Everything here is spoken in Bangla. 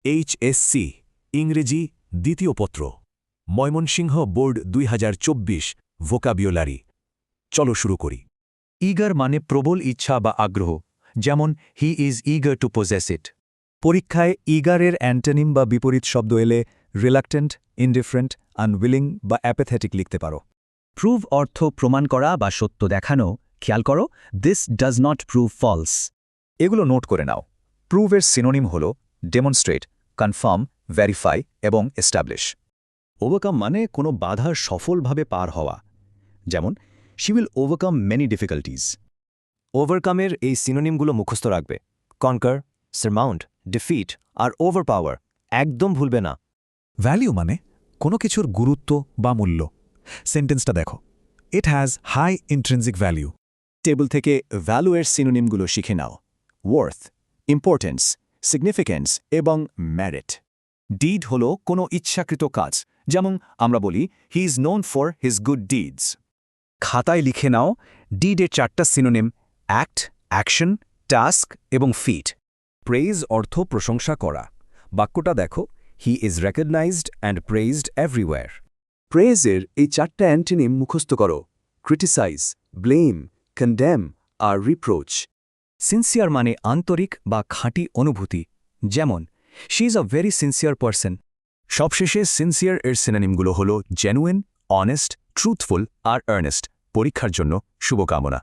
এইচএসসি ইংরেজি দ্বিতীয় পত্র ময়মনসিংহ বোর্ড ২০২৪ ভোকাবিওলারি চলো শুরু করি। ইগার মানে প্রবল ইচ্ছা বা আগ্রহ, যেমন he is eager to possess it. পরীক্ষায় ইগারের অ্যান্টোনিম বা বিপরীত শব্দ এলে রিলাক্টেন্ট, ইনডিফারেন্ট, আনউইলিং বা অ্যাপেথেটিক লিখতে পারো। প্রুভ অর্থ প্রমাণ করা বা সত্য দেখানো। খেয়াল করো, this does not prove false. এগুলো নোট করে নাও। প্রুভের সিনোনিম হল ডেমনস্ট্রেট, কনফার্ম, ভেরিফাই এবং এস্টাবলিশ। ওভারকাম মানে কোনো বাধা সফলভাবে পার হওয়া, যেমন she will overcome many difficulties. ওভারকামের এই সিনোনিমগুলো মুখস্থ রাখবে। কনকার, সারমাউন্ট, ডিফিট আর ওভারপাওয়ার একদম ভুলবে না। ভ্যালিউ মানে কোনো কিছুর গুরুত্ব বা মূল্য। সেন্টেন্সটা দেখো, it has high intrinsic value. Table থেকে ভ্যালুয়ের সিনোনিমগুলো শিখে নাও: ওয়ার্থ, ইম্পর্টেন্স, সিগনিফিক্যান্স এবং ম্যারিট। ডিড হল কোনো ইচ্ছাকৃত কাজ, যেমন আমরা বলি he is known for his good deeds. খাতায় লিখে নাও ডিডের 4টা সিনোনিম: অ্যাক্ট, অ্যাকশন, টাস্ক এবং ফিট। প্রেইজ অর্থ প্রশংসা করা। বাক্যটা দেখো, he is recognised and praised everywhere. প্রেজের এই 4টা অ্যান্টোনিম মুখস্থ করো: ক্রিটিসাইজ, ব্লেম, কন্ডেম আর রিপ্রোচ। সিনসিয়ার মানে আন্তরিক বা খাঁটি অনুভূতি, যেমন she is a very sincere person. সবশেষে সিনসিয়ার এর সিনোনিমগুলো হল জেনুইন, অনেস্ট, ট্রুথফুল আর আর্নেস্ট। পরীক্ষার জন্য শুভকামনা।